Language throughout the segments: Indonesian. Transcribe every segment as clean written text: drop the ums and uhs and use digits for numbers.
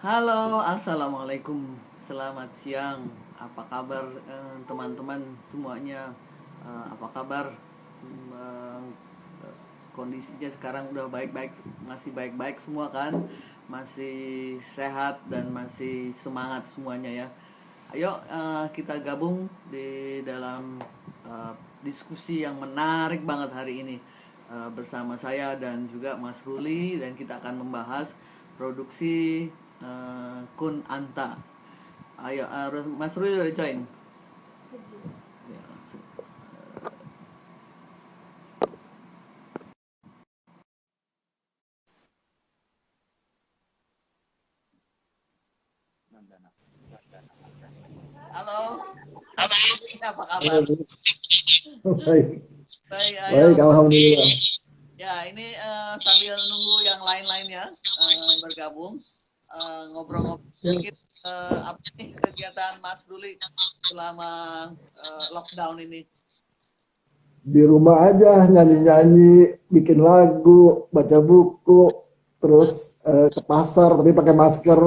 Halo, assalamualaikum. Selamat siang. Apa kabar teman-teman semuanya? Apa kabar? Hmm, Kondisinya sekarang udah baik-baik, masih baik-baik semua kan? Masih sehat dan masih semangat semuanya ya. Ayo kita gabung di dalam eh, diskusi yang menarik banget hari ini bersama saya dan juga Mas Ruli, dan kita akan membahas produksi Kun Anta. Ayo, Mas Ruli udah join? Ya, langsung. Halo, Mas Ruli, apa kabar? Baik, Baik, baik, ayo. alhamdulillah. Ya, ini sambil nunggu yang lain-lainnya bergabung, ngobrol-ngobrol sedikit. Apa nih kegiatan Mas Ruli selama lockdown ini? Di rumah aja nyanyi-nyanyi, bikin lagu, baca buku, terus ke pasar tapi pakai masker,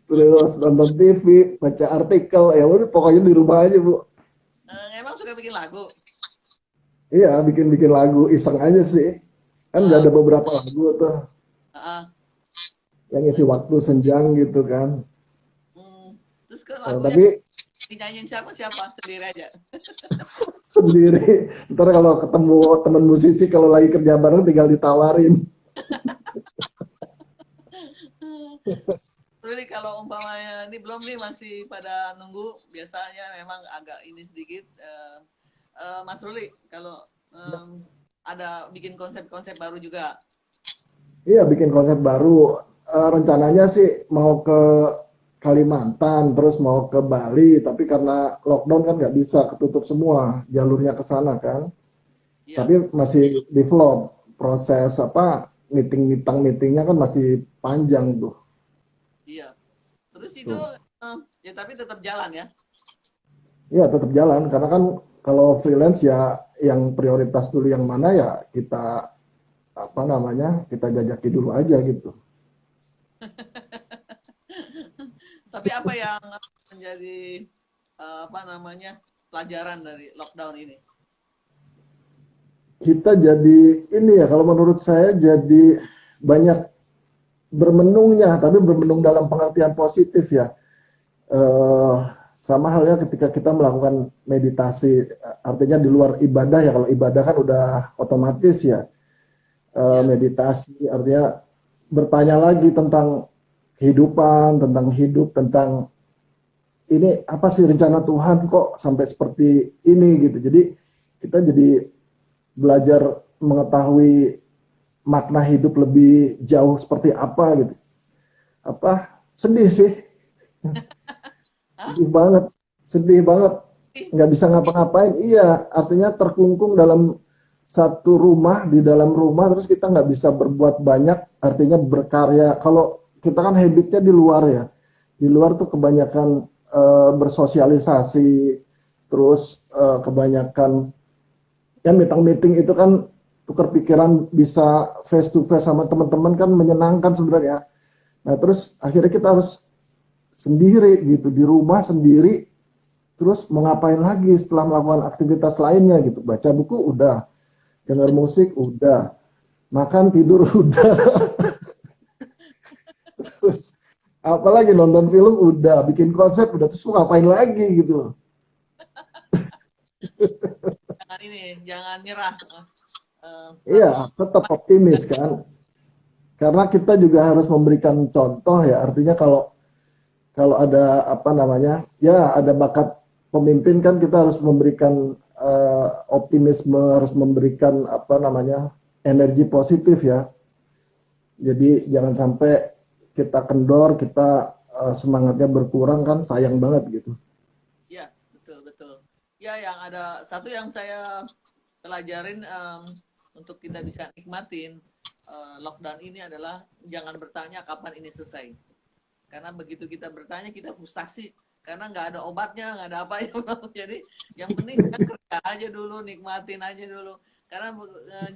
terus nonton TV, baca artikel, ya udah pokoknya di rumah aja Bu. Emang suka bikin lagu? Iya, bikin-bikin lagu, iseng aja sih. Kan udah Uh, ada beberapa lagu tuh uh, yang isi waktu senjang gitu kan. terus ke lagunya Tapi dinyanyiin siapa siapa sendiri aja? sendiri, ntar kalau ketemu teman musisi kalau lagi kerja bareng tinggal ditawarin. Ruli, kalau umpamanya ini belum nih, masih pada nunggu, biasanya memang agak ini sedikit. Mas Ruli, kalau ada bikin konsep-konsep baru juga. Iya, bikin konsep baru. Rencananya sih mau ke Kalimantan, terus mau ke Bali, tapi karena lockdown kan nggak bisa, ketutup semua jalurnya ke sana kan. Iya, Tapi masih develop proses apa meetingnya kan masih panjang tuh. iya. Terus itu Tuh. ya, tapi tetap jalan ya. Iya, tetap jalan karena kan kalau freelance ya yang prioritas dulu yang mana ya kita apa namanya kita jajaki dulu aja gitu. Tapi apa yang menjadi apa namanya pelajaran dari lockdown ini? Kita jadi ini ya kalau menurut saya jadi banyak bermenungnya, tapi bermenung dalam pengertian positif ya. Eh, Sama halnya ketika kita melakukan meditasi, artinya di luar ibadah ya. Kalau ibadah kan udah otomatis ya. Ya, Meditasi artinya bertanya lagi tentang kehidupan, tentang hidup, tentang ini apa sih rencana Tuhan kok sampai seperti ini gitu. Jadi kita jadi belajar mengetahui makna hidup lebih jauh seperti apa gitu. Apa sedih sih, ah, sedih banget, sedih banget, ih, nggak bisa ngapa-ngapain. Iya, artinya terkungkung dalam satu rumah, di dalam rumah terus kita nggak bisa berbuat banyak, artinya berkarya. Kalau kita kan habitnya di luar ya, di luar tuh kebanyakan bersosialisasi, terus kebanyakan ya meeting-meeting itu kan tukar pikiran, bisa face to face sama teman-teman kan menyenangkan sebenarnya. Nah terus akhirnya kita harus sendiri gitu di rumah sendiri, terus mau ngapain lagi setelah melakukan aktivitas lainnya gitu, baca buku udah, dengar musik udah, makan tidur udah, terus apalagi nonton film udah, bikin konsep udah, terus mau ngapain lagi gitu loh. jangan ini, jangan nyerah. Iya, Harus tetap optimis kan, karena kita juga harus memberikan contoh ya, artinya kalau kalau ada apa namanya ya ada bakat pemimpin kan kita harus memberikan optimisme, harus memberikan apa namanya energi positif ya. Jadi jangan sampai kita kendor, kita semangatnya berkurang kan sayang banget gitu. ya, betul betul. Ya, yang ada satu yang saya pelajarin untuk kita bisa nikmatin lockdown ini adalah jangan bertanya kapan ini selesai. Karena begitu kita bertanya, kita frustasi karena nggak ada obatnya, nggak ada apa ya. Jadi yang penting kita kerja aja dulu, nikmatin aja dulu. Karena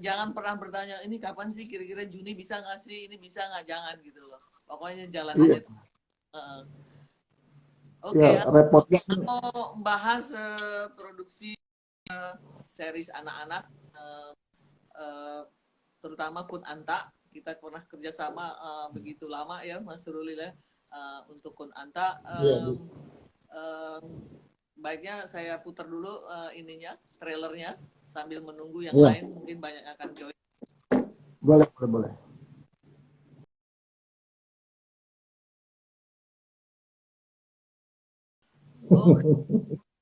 jangan pernah bertanya ini kapan sih kira-kira Juni bisa nggak sih, ini bisa nggak, jangan gitu loh. Pokoknya jalan Iya, aja. ya Oke, repotnya kan. mau membahas produksi series anak-anak, uh, uh, terutama Kun Anta. Kita pernah kerjasama begitu lama ya, Mas Ruli ya, untuk Kun Anta. Iya, Uh, Baiknya saya putar dulu ininya, trailernya, sambil menunggu yang iya, lain. Mungkin banyak akan join. boleh, boleh, boleh. Oh,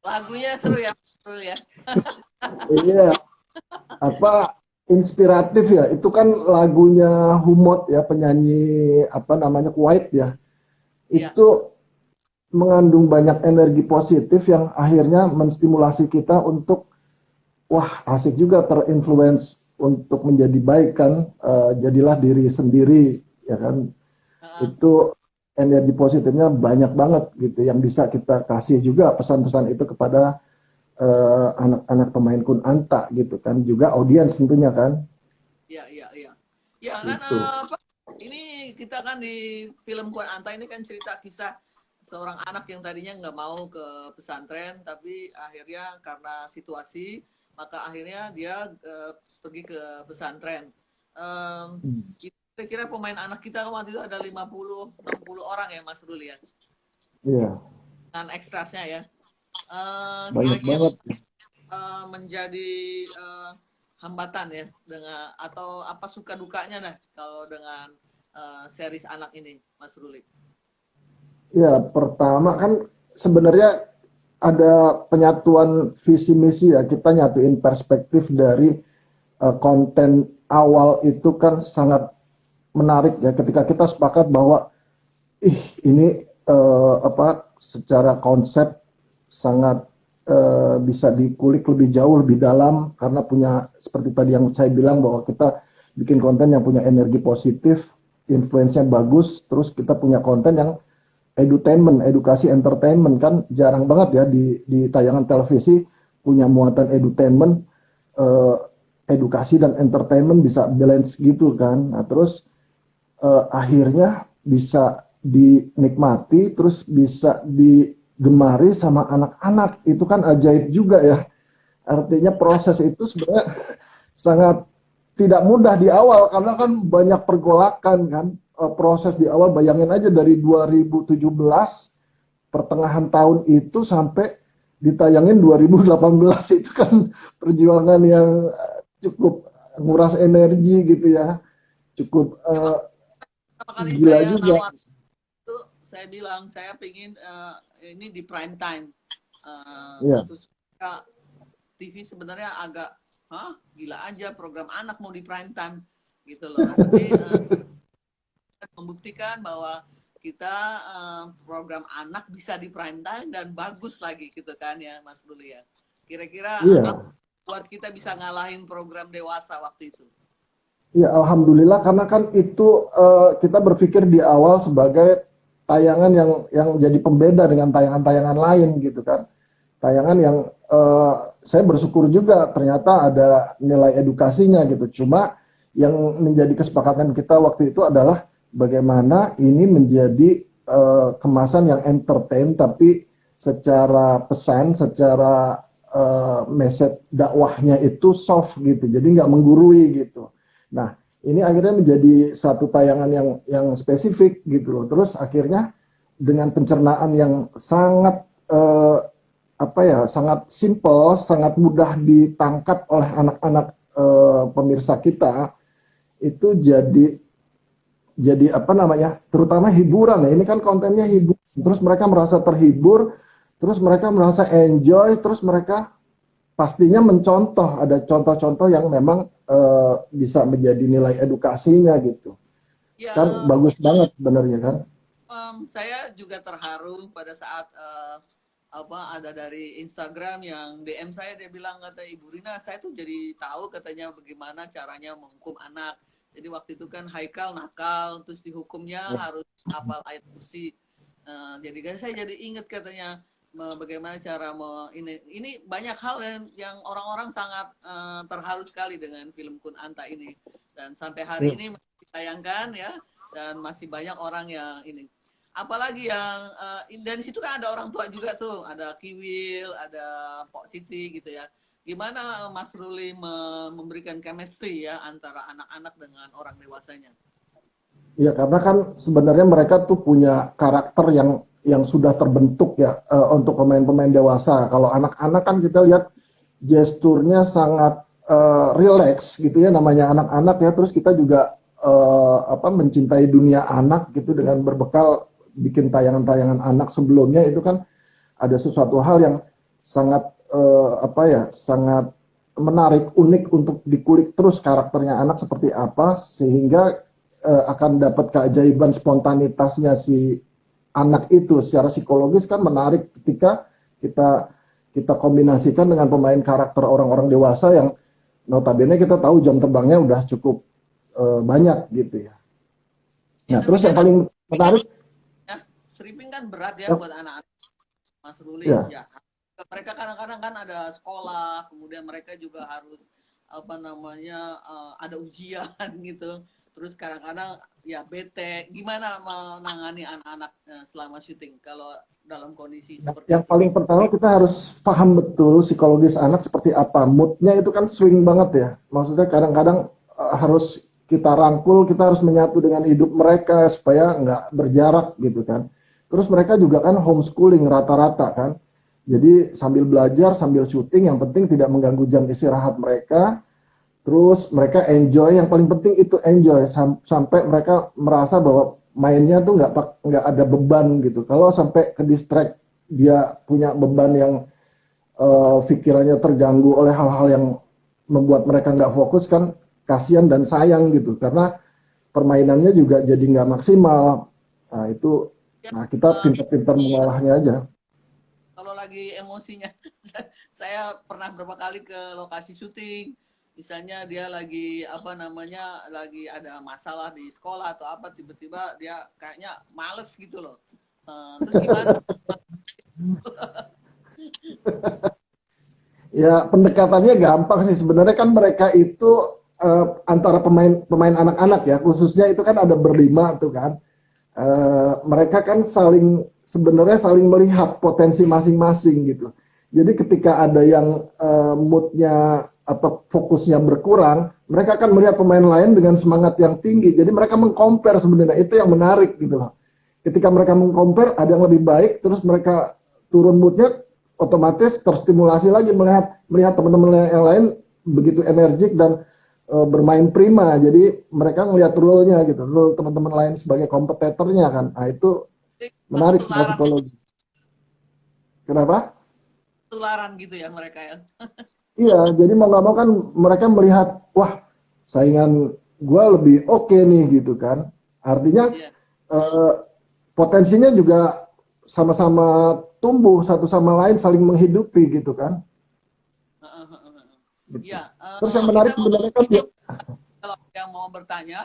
lagunya seru ya, seru ya. Iya, apa inspiratif ya? Itu kan lagunya Humot ya, penyanyi apa namanya Kuwait ya. Ya, Itu mengandung banyak energi positif yang akhirnya menstimulasi kita untuk wah asik juga terinfluence untuk menjadi baik kan. Jadilah diri sendiri ya kan. Itu energi positifnya banyak banget gitu yang bisa kita kasih juga pesan-pesan itu kepada anak-anak pemain Kun Anta gitu kan, juga audiens tentunya kan. ya, ya, ya. Ya kan Itu apa? Ini kita kan di film Kun Anta ini kan cerita kisah seorang anak yang tadinya nggak mau ke pesantren, tapi akhirnya karena situasi, maka akhirnya dia pergi ke pesantren. Um, Kira-kira pemain anak kita waktu itu ada 50-60 orang ya Mas Ruli ya, iya dengan ekstrasnya ya. banyak Kira-kira banget. menjadi hambatan ya dengan atau apa suka dukanya dah kalau dengan series anak ini, Mas Ruli? Ya pertama kan sebenarnya ada penyatuan visi misi ya, kita nyatuin perspektif dari konten awal itu kan sangat menarik ya ketika kita sepakat bahwa ini apa secara konsep sangat bisa dikulik lebih jauh lebih dalam karena punya seperti tadi yang saya bilang bahwa kita bikin konten yang punya energi positif, influence-nya bagus, terus kita punya konten yang edutainment, edukasi entertainment kan jarang banget ya di tayangan televisi punya muatan edutainment, eh, edukasi dan entertainment bisa balance gitu kan. Nah, terus akhirnya bisa dinikmati terus bisa digemari sama anak-anak itu kan ajaib juga ya, artinya proses itu sebenarnya sangat tidak mudah di awal karena kan banyak pergolakan kan. Proses di awal bayangin aja dari 2017 pertengahan tahun itu sampai ditayangin 2018 itu kan perjuangan yang cukup nguras energi gitu ya, cukup Memang pertama kali gila saya juga. nawar itu, saya bilang saya pingin ini di prime time. Ya, Terus TV sebenarnya agak, hah, gila aja program anak mau di prime time gitu loh. Tapi membuktikan bahwa kita program anak bisa di prime time dan bagus lagi gitu kan ya Mas Duli ya. Kira-kira apa iya. buat kita bisa ngalahin program dewasa waktu itu? Ya, alhamdulillah karena kan itu kita berpikir di awal sebagai tayangan yang jadi pembeda dengan tayangan-tayangan lain gitu kan. Tayangan yang saya bersyukur juga ternyata ada nilai edukasinya gitu. Cuma yang menjadi kesepakatan kita waktu itu adalah bagaimana ini menjadi kemasan yang entertain tapi secara pesan, secara message dakwahnya itu soft gitu. Jadi nggak menggurui gitu. Nah, ini akhirnya menjadi satu tayangan yang spesifik gitu loh. Terus akhirnya dengan pencernaan yang sangat apa ya, sangat simple, sangat mudah ditangkap oleh anak-anak pemirsa kita, itu jadi apa namanya, terutama hiburan ya. Ini kan kontennya hibur. Terus mereka merasa terhibur, terus mereka merasa enjoy, terus mereka pastinya mencontoh, ada contoh-contoh yang memang bisa menjadi nilai edukasinya gitu. Kan Ya, bagus banget sebenarnya kan. saya juga terharu pada saat apa ada dari Instagram yang DM saya, dia bilang kata Ibu Rina saya tuh jadi tahu katanya bagaimana caranya menghukum anak. Jadi waktu itu kan Haikal nakal terus dihukumnya harus hafal ayat kursi. Jadi kan saya jadi ingat katanya bagaimana cara ini banyak hal yang orang-orang sangat terharu sekali dengan film Kun Anta ini, dan sampai hari Hmm. ini masih ditayangkan ya, dan masih banyak orang yang ini, apalagi yang dan di situ kan ada orang tua juga tuh, ada Kiwil, ada Pok Siti gitu ya. Gimana Mas Ruli memberikan chemistry ya antara anak-anak dengan orang dewasanya? Ya karena kan sebenarnya mereka tuh punya karakter yang sudah terbentuk ya untuk pemain-pemain dewasa. Kalau anak-anak kan kita lihat gesturnya sangat relax gitu ya, namanya anak-anak ya. Terus kita juga mencintai dunia anak gitu dengan berbekal bikin tayangan-tayangan anak sebelumnya, itu kan ada sesuatu hal yang sangat sangat menarik, unik untuk dikulik terus karakternya anak seperti apa, sehingga akan dapat keajaiban spontanitasnya si anak itu secara psikologis kan menarik ketika kita kita kombinasikan dengan pemain karakter orang-orang dewasa yang notabene kita tahu jam terbangnya udah cukup banyak gitu ya. Ya Nah, tapi terus yang kan paling menarik ya, stripping kan berat ya ya, buat anak-anak, Mas Ruli ya ya. Mereka kadang-kadang kan ada sekolah, kemudian mereka juga harus apa namanya ada ujian gitu. Terus kadang-kadang ya bete. Gimana menangani anak-anak selama syuting kalau dalam kondisi seperti yang itu? paling pertama kita harus paham betul psikologis anak seperti apa. Moodnya itu kan swing banget ya. Maksudnya kadang-kadang harus kita rangkul, kita harus menyatu dengan hidup mereka supaya nggak berjarak gitu kan. Terus mereka juga kan homeschooling rata-rata kan. Jadi sambil belajar, sambil syuting, yang penting tidak mengganggu jam istirahat mereka. Terus mereka enjoy, yang paling penting itu enjoy sampai mereka merasa bahwa mainnya tuh nggak ada beban gitu. Kalau sampai ke distract, dia punya beban yang pikirannya terganggu oleh hal-hal yang membuat mereka nggak fokus, kan kasihan dan sayang gitu. Karena permainannya juga jadi nggak maksimal. Nah itu, Ya, nah kita pintar-pintar mengolahnya aja. kalau lagi emosinya, saya pernah berapa kali ke lokasi syuting. Misalnya dia lagi apa namanya, lagi ada masalah di sekolah atau apa, tiba-tiba dia kayaknya males gitu loh. Terus gimana? Ya pendekatannya gampang sih sebenarnya, kan mereka itu antara pemain anak-anak ya, khususnya itu kan ada berlima tuh kan. Mereka kan sebenarnya saling melihat potensi masing-masing gitu. Jadi ketika ada yang moodnya atau fokusnya berkurang, mereka akan melihat pemain lain dengan semangat yang tinggi. Jadi mereka mengcompare, sebenarnya itu yang menarik gitu loh. Ketika mereka mengcompare ada yang lebih baik, terus mereka turun moodnya, otomatis terstimulasi lagi melihat melihat teman-teman yang lain begitu energik dan bermain prima. Jadi mereka melihat role-nya gitu, role teman-teman lain sebagai kompetitornya kan. Nah itu menarik secara Ketularan, psikologi. Kenapa? ketularan gitu ya mereka ya. Iya, jadi mau nggak mau kan mereka melihat, wah saingan gue lebih oke nih gitu kan. Artinya Iya. eh, potensinya juga sama-sama tumbuh, satu sama lain saling menghidupi gitu kan. Gitu. Iya, Terus yang kita menarik mau, sebenarnya kan ya, kalau yang mau bertanya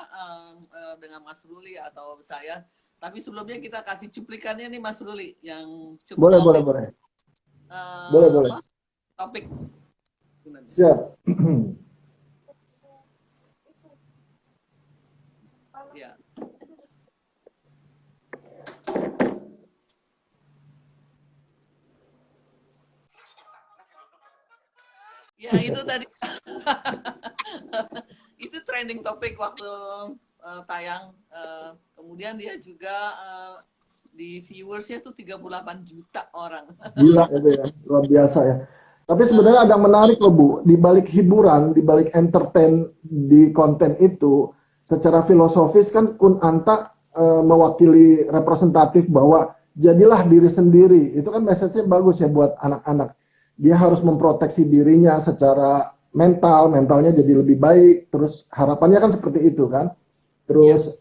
dengan Mas Ruli atau saya, tapi sebelumnya kita kasih cuplikannya nih Mas Ruli yang cukup boleh boleh momen boleh boleh boleh. apa topik. Siap. Ya, ya itu tadi itu trending topik waktu tayang. Kemudian dia juga di viewersnya tuh 38 juta orang. Gila itu ya, luar biasa ya. Tapi Eh, sebenarnya ada yang menarik loh Bu, di balik hiburan, di balik entertain di konten itu, secara filosofis kan Kun Anta mewakili representatif bahwa jadilah diri sendiri. Itu kan message-nya bagus ya buat anak-anak. Dia harus memproteksi dirinya secara mental, mentalnya jadi lebih baik. Terus harapannya kan seperti itu kan. ya. Terus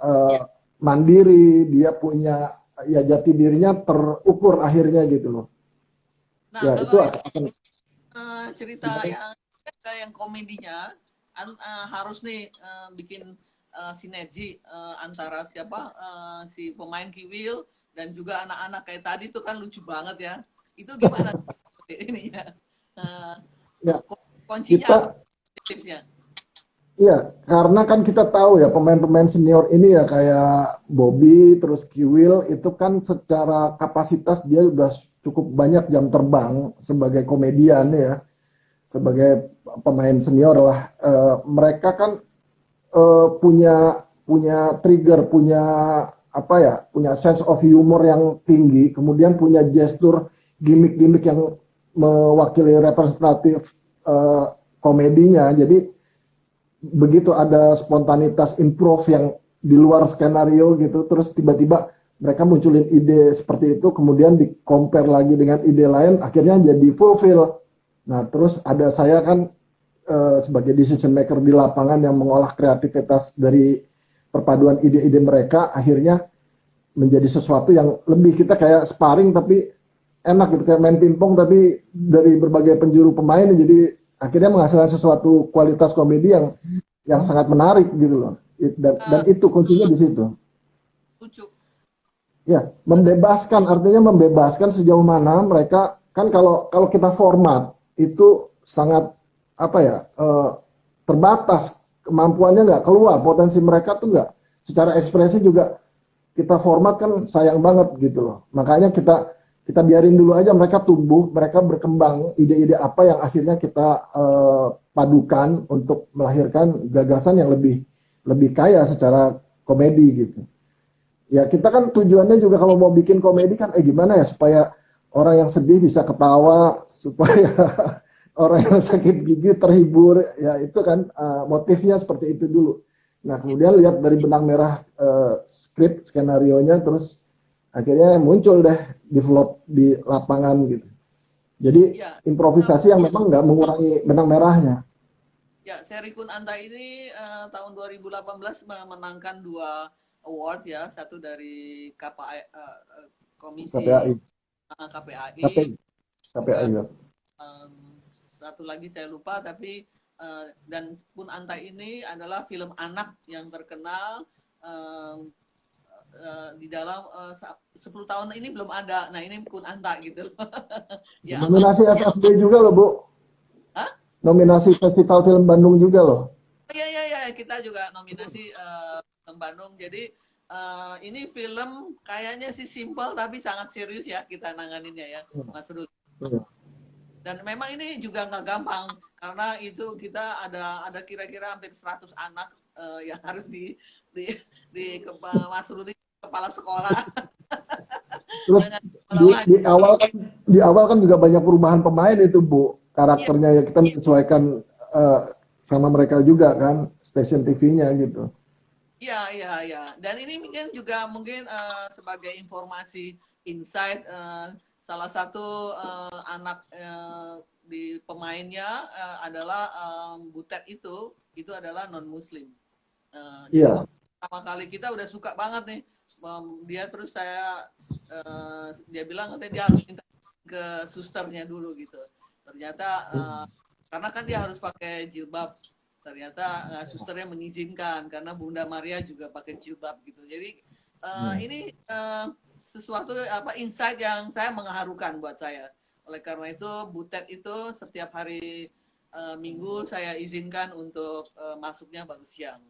mandiri, dia punya ya jati dirinya terukur akhirnya gitu loh. Nah, Ya itu kalau yang akan cerita gimana? yang komedinya harus nih bikin sinergi antara siapa si pemain Kiwil dan juga anak-anak kayak tadi tuh kan lucu banget ya. Itu gimana ini ya? Uh, Ya, kuncinya apa kita tipsnya? iya, karena kan kita tahu ya pemain-pemain senior ini ya kayak Bobby, terus Kiwil itu kan secara kapasitas dia udah cukup banyak jam terbang sebagai komedian ya, sebagai pemain senior lah. Mereka kan punya punya trigger, punya apa ya, punya sense of humor yang tinggi, kemudian punya gestur gimmick-gimmick yang mewakili representatif eh, komedinya. Jadi begitu ada spontanitas improv yang di luar skenario gitu, terus tiba-tiba mereka munculin ide seperti itu, kemudian di compare lagi dengan ide lain, akhirnya jadi fulfill. Nah, terus ada saya kan sebagai decision maker di lapangan yang mengolah kreativitas dari perpaduan ide-ide mereka, akhirnya menjadi sesuatu yang lebih kita kayak sparring tapi enak gitu, kayak main pingpong tapi dari berbagai penjuru pemain, jadi akhirnya menghasilkan sesuatu kualitas komedi yang sangat menarik gitu loh. Dan Uh, itu kuncinya di situ. lucu. Ya, membebaskan, artinya membebaskan sejauh mana mereka kan, kalau kita format itu sangat apa ya, terbatas, kemampuannya nggak keluar, potensi mereka tuh nggak, secara ekspresi juga kita format kan sayang banget gitu loh. Makanya kita kita biarin dulu aja mereka tumbuh, mereka berkembang, ide-ide apa yang akhirnya kita padukan untuk melahirkan gagasan yang lebih lebih kaya secara komedi gitu. Ya kita kan tujuannya juga kalau mau bikin komedi kan gimana ya supaya orang yang sedih bisa ketawa, supaya orang yang sakit gigi terhibur, ya itu kan motifnya seperti itu dulu. Nah kemudian lihat dari benang merah skrip skenario-nya, terus akhirnya muncul deh di vlog di lapangan gitu. Jadi Ya, improvisasi yang memang nggak mengurangi benang merahnya. ya, seri Kun Anta ini tahun 2018 memenangkan 2 award ya, satu dari KPI, Komisi KPAI, KPAI, KPI, KPAI juga ya. satu lagi saya lupa, tapi dan Kun Anta ini adalah film anak yang terkenal di dalam 10 tahun ini belum ada. Nah ini Kun Anta gitu loh. Ya anak. Nominasi FFB juga loh Bu. Hah? Nominasi Festival Film Bandung juga loh. Iya, iya, iya, kita juga nominasi film Bandung. Jadi ini film kayaknya sih simple tapi sangat serius ya kita nanganinnya ya, Mas Rud. Iya. Dan memang ini juga nggak gampang karena itu kita ada kira-kira hampir 100 anak yang harus di Mas Rudi kepala sekolah Terus dengan sekolah lain. di awal kan juga banyak perubahan pemain itu Bu. Iya, Karakternya ya kita menyesuaikan eh, sama mereka juga kan, stasiun TV-nya gitu. iya, iya, iya. Dan ini mungkin sebagai informasi insight, salah satu anak di pemainnya adalah Butet itu adalah non Muslim. Jadi Iya. waktu pertama kali kita udah suka banget nih dia, terus dia bilang katanya dia harus minta ke susternya dulu gitu. Ternyata karena kan dia harus pakai jilbab, ternyata susternya mengizinkan karena Bunda Maria juga pakai jilbab gitu. Jadi ini sesuatu insight yang saya mengharukan buat saya. Oleh karena itu Butet itu setiap hari Minggu saya izinkan untuk masuknya baru siang.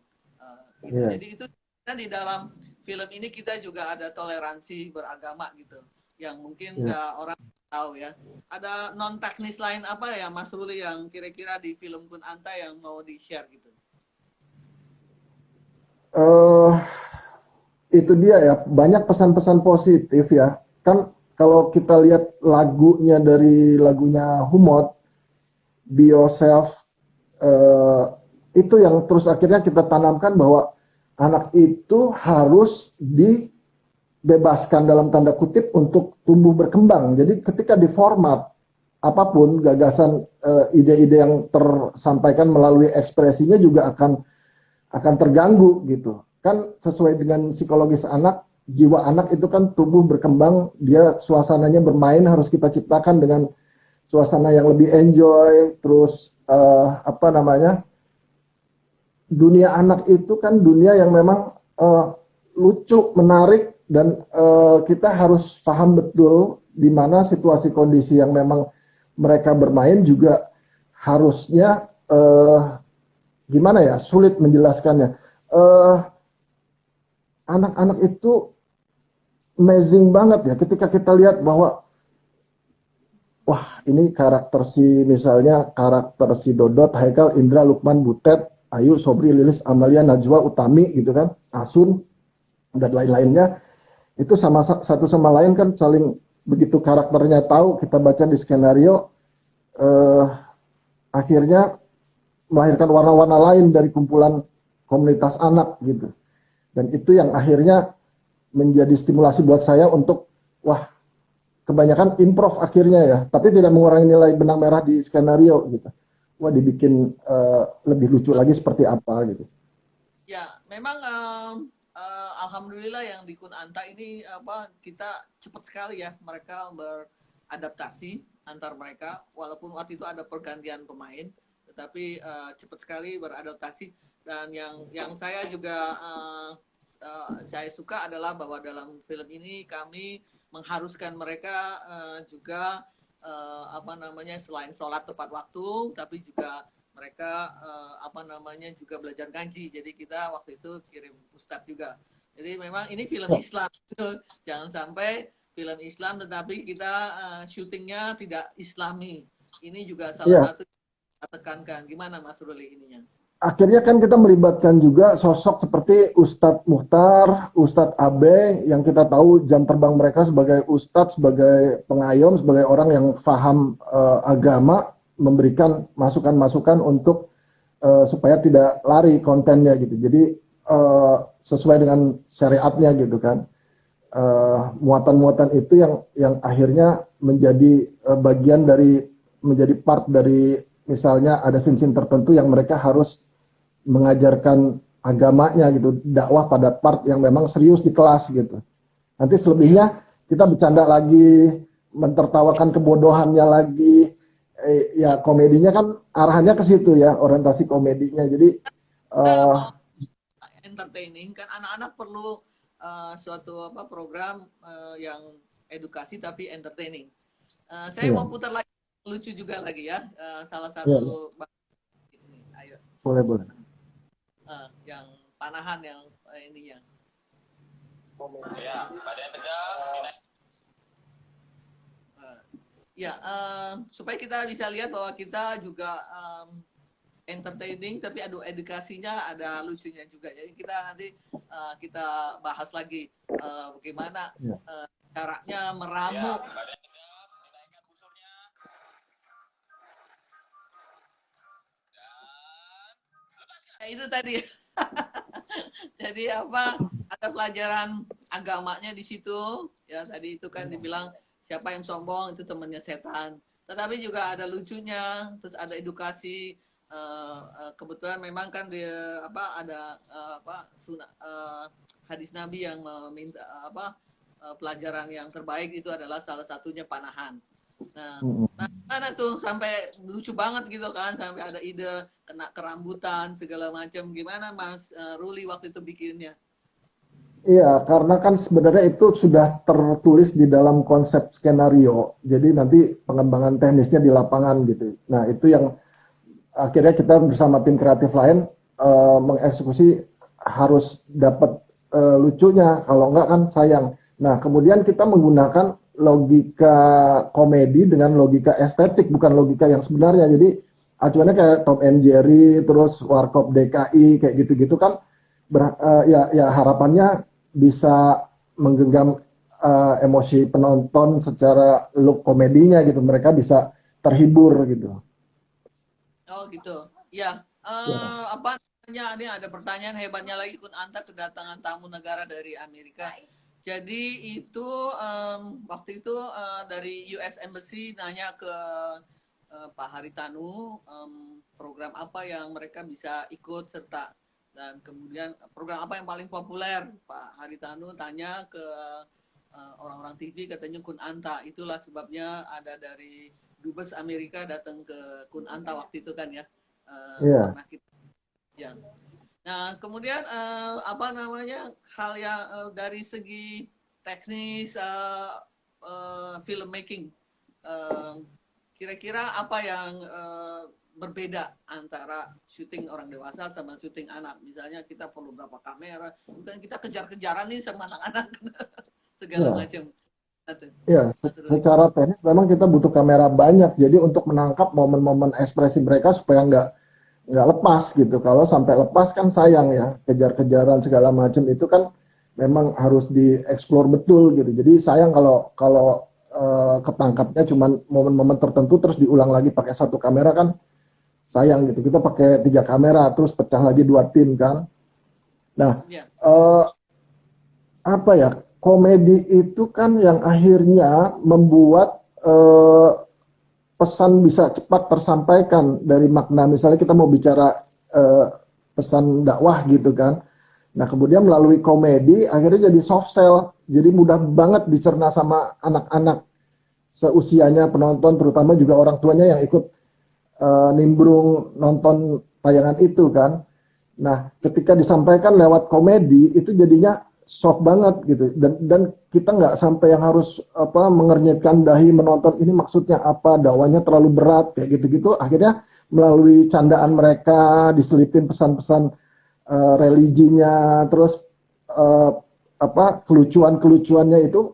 Gitu. Iya. Jadi itu kan di dalam film ini kita juga ada toleransi beragama gitu, yang mungkin Iya. nggak orang tahu ya. Ada non teknis lain apa ya Mas Ruli yang kira-kira di film Kun Anta yang mau di share gitu? eh itu dia ya, banyak pesan-pesan positif ya. Kan kalau kita lihat lagunya, dari lagunya Humot, Be Yourself, eh, itu yang terus akhirnya kita tanamkan bahwa anak itu harus dibebaskan dalam tanda kutip untuk tumbuh berkembang. Jadi ketika di format apapun gagasan, ide-ide yang tersampaikan melalui ekspresinya juga akan terganggu gitu. Kan sesuai dengan psikologis anak, jiwa anak itu kan tumbuh berkembang, dia suasananya bermain harus kita ciptakan dengan suasana yang lebih enjoy, terus apa namanya, dunia anak itu kan dunia yang memang lucu, menarik, dan kita harus paham betul di mana situasi kondisi yang memang mereka bermain juga harusnya gimana ya, sulit menjelaskannya. Eh, Anak-anak itu amazing banget ya ketika kita lihat bahwa wah ini karakter si misalnya karakter si Dodot, Haikal, Indra, Lukman, Butet, Ayu, Sobri, Lilis, Amalia, Najwa, Utami gitu kan, Asun dan lain-lainnya itu sama satu sama lain kan saling begitu karakternya tahu kita baca di skenario eh, akhirnya melahirkan warna-warna lain dari kumpulan komunitas anak gitu dan itu yang akhirnya menjadi stimulasi buat saya untuk wah kebanyakan improv akhirnya ya tapi tidak mengurangi nilai benang merah di skenario gitu wah dibikin lebih lucu lagi seperti apa gitu. Ya, memang alhamdulillah yang di Kunanta ini apa kita cepat sekali ya mereka beradaptasi antar mereka walaupun waktu itu ada pergantian pemain tetapi cepat sekali beradaptasi dan yang saya juga saya suka adalah bahwa dalam film ini kami mengharuskan mereka juga apa namanya selain sholat tepat waktu tapi juga mereka apa namanya juga belajar ngaji. Jadi kita waktu itu kirim ustadz juga. Jadi memang ini film Islam. Jangan sampai film Islam tetapi kita syutingnya tidak Islami. Ini juga salah Iya, satu kita tekankan. Gimana Mas Ruli ininya? akhirnya kan kita melibatkan juga sosok seperti Ustadz Muhtar, Ustadz Abe yang kita tahu jam terbang mereka sebagai ustadz, sebagai pengayom, sebagai orang yang paham agama, memberikan masukan-masukan untuk supaya tidak lari kontennya gitu. Jadi sesuai dengan syariatnya gitu kan. Muatan-muatan itu yang akhirnya menjadi bagian dari menjadi part dari misalnya ada scene-scene tertentu yang mereka harus mengajarkan agamanya gitu, dakwah pada part yang memang serius di kelas gitu. Nanti Iya. selebihnya kita bercanda lagi, mentertawakan kebodohannya lagi, ya komedinya kan arahannya ke situ ya, orientasi komedinya. Jadi Kita uh, mau entertaining kan anak-anak perlu suatu apa program yang edukasi tapi entertaining. Saya ya, mau putar lagi lucu juga lagi ya. Salah ya, satu ini, ayo boleh boleh. yang panahan yang ini yang Ya, badan tegap, uh, ya supaya kita bisa lihat bahwa kita juga entertaining tapi ada edukasinya ada lucunya juga jadi kita nanti kita bahas lagi bagaimana Ya. caranya ya, meramu. badan tegap, dinaikkan busurnya, Ya, itu tadi. Jadi apa ada pelajaran agamanya di situ ya tadi itu kan dibilang siapa yang sombong itu temannya setan tetapi juga ada lucunya terus ada edukasi kebetulan memang kan dia apa ada apa sunnah hadis Nabi yang meminta apa pelajaran yang terbaik itu adalah salah satunya panahan. Nah, nah mana tuh sampai lucu banget gitu kan sampai ada ide kena kerambutan segala macam gimana Mas Ruli waktu itu bikinnya? Iya, karena kan sebenarnya itu sudah tertulis di dalam konsep skenario. Jadi nanti pengembangan teknisnya di lapangan gitu. Nah, itu yang akhirnya kita bersama tim kreatif lain mengeksekusi harus dapat lucunya. Kalau enggak kan sayang. Nah, kemudian kita menggunakan logika komedi dengan logika estetik, bukan logika yang sebenarnya. Jadi acuannya kayak Tom and Jerry, terus Warkop DKI, kayak gitu-gitu kan. Ya harapannya bisa menggenggam emosi penonton secara look komedinya gitu. Mereka bisa terhibur gitu. Oh gitu. Ya, Ya. apa namanya? Ini ada pertanyaan hebatnya lagi Kun Anta kedatangan tamu negara dari Amerika. Jadi itu waktu itu dari US Embassy nanya ke Pak Haritanu program apa yang mereka bisa ikut serta dan kemudian program apa yang paling populer Pak Haritanu tanya ke orang-orang TV katanya Kun Anta itulah sebabnya ada dari dubes Amerika datang ke Kun Anta waktu itu kan ya Iya. pernah kita ya. Nah kemudian apa namanya hal yang dari segi teknis filmmaking. Kira-kira apa yang berbeda antara syuting orang dewasa sama syuting anak? Misalnya kita perlu berapa kamera, bukan kita kejar-kejaran nih sama anak-anak segala Ya, macam. ya, Mas Ruli. secara teknis memang kita butuh kamera banyak. Jadi untuk menangkap momen-momen ekspresi mereka supaya nggak lepas gitu. Kalau sampai lepas kan sayang ya, kejar-kejaran segala macam itu kan memang harus dieksplor betul gitu. Jadi sayang kalau kalau ketangkapnya cuma momen-momen tertentu terus diulang lagi pakai satu kamera kan sayang gitu. Kita pakai 3 kamera terus pecah lagi 2 tim kan. Nah, Ya, eh, apa ya, komedi itu kan yang akhirnya membuat pesan bisa cepat tersampaikan dari makna. Misalnya kita mau bicara eh, pesan dakwah gitu kan. Nah, kemudian melalui komedi akhirnya jadi soft sell. Jadi mudah banget dicerna sama anak-anak seusianya penonton, terutama juga orang tuanya yang ikut nimbrung nonton tayangan itu kan. Nah, ketika disampaikan lewat komedi itu jadinya soft banget gitu, dan kita nggak sampai yang harus apa mengernyitkan dahi menonton ini maksudnya apa, dakwanya terlalu berat kayak gitu-gitu. Akhirnya melalui candaan mereka diselipin pesan-pesan religinya, terus eh, apa kelucuan-kelucuannya itu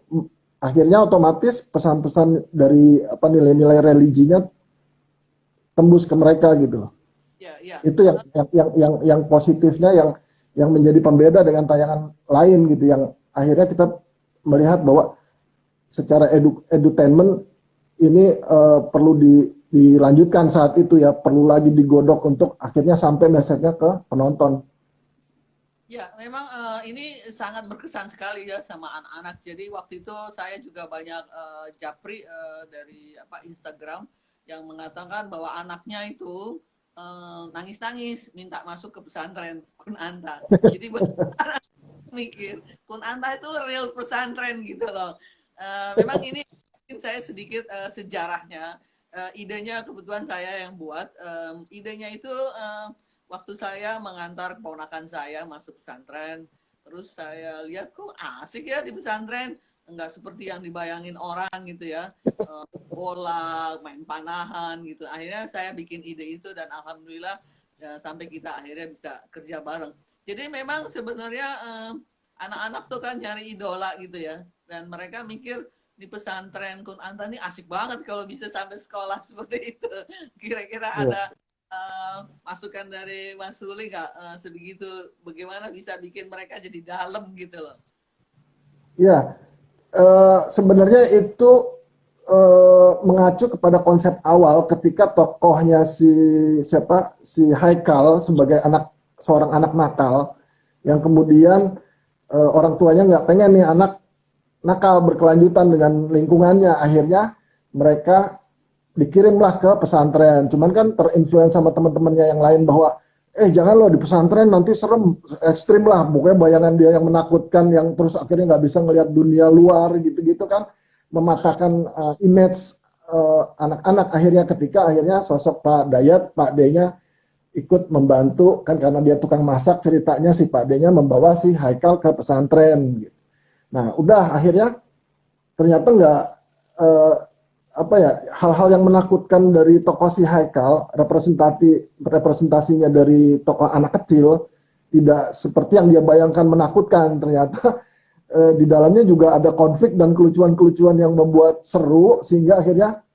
akhirnya otomatis pesan-pesan dari apa nilai-nilai religinya tembus ke mereka gitu. ya, ya. Itu yang positifnya yang menjadi pembeda dengan tayangan lain gitu, yang akhirnya kita melihat bahwa secara edutainment ini perlu dilanjutkan saat itu ya, perlu lagi digodok untuk akhirnya sampai message-nya ke penonton. Ya, memang ini sangat berkesan sekali ya sama anak-anak. Jadi waktu itu saya juga banyak japri dari apa Instagram yang mengatakan bahwa anaknya itu nangis-nangis minta masuk ke pesantren Kunanta. Jadi buat mikir Kunanta itu real pesantren gitu loh. Memang ini mungkin saya sedikit sejarahnya. Idenya kebetulan saya yang buat. Idenya itu waktu saya mengantar keponakan saya masuk pesantren, terus saya lihat kok asik ya di pesantren, enggak seperti yang dibayangin orang gitu ya, bola, main panahan gitu. Akhirnya saya bikin ide itu dan alhamdulillah ya, sampai kita akhirnya bisa kerja bareng. Jadi memang sebenarnya anak-anak tuh kan nyari idola gitu ya, dan mereka mikir di pesantren Kun Anta ini asik banget kalau bisa sampai sekolah seperti itu. Kira-kira Ya, ada masukan dari Mas Ruli nggak sebegitu bagaimana bisa bikin mereka jadi dalam gitu loh. ya, sebenarnya itu mengacu kepada konsep awal ketika tokohnya si Haikal sebagai seorang anak nakal yang kemudian orang tuanya nggak pengen nih anak nakal berkelanjutan dengan lingkungannya, akhirnya mereka dikirimlah ke pesantren. Cuman kan terinfluence sama teman-temannya yang lain bahwa jangan loh di pesantren nanti serem, ekstrim lah, pokoknya bayangan dia yang menakutkan, yang terus akhirnya nggak bisa ngelihat dunia luar gitu-gitu kan, mematahkan image anak-anak. Akhirnya ketika akhirnya sosok Pak Dayat, Pak D-nya ikut membantu kan, karena dia tukang masak, ceritanya si Pak D-nya membawa si Haikal ke pesantren gitu. Nah udah akhirnya ternyata nggak eh, apa ya, hal-hal yang menakutkan dari tokoh si Haikal, representasinya dari tokoh anak kecil tidak seperti yang dia bayangkan menakutkan. Ternyata di dalamnya juga ada konflik dan kelucuan-kelucuan yang membuat seru, sehingga akhirnya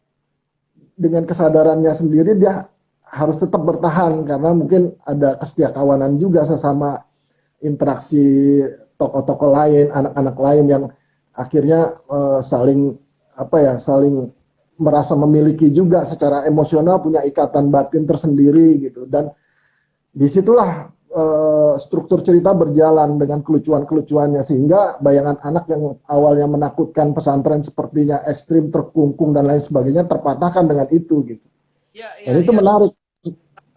dengan kesadarannya sendiri dia harus tetap bertahan karena mungkin ada kesetiakawanan juga sesama interaksi tokoh-tokoh lain, anak-anak lain yang akhirnya saling apa ya, saling merasa memiliki juga secara emosional, punya ikatan batin tersendiri gitu. Dan disitulah struktur cerita berjalan dengan kelucuan-kelucuannya, sehingga bayangan anak yang awalnya menakutkan pesantren sepertinya ekstrim, terkungkung dan lain sebagainya terpatahkan dengan itu gitu. Ya, Dan ya, itu ya. menarik.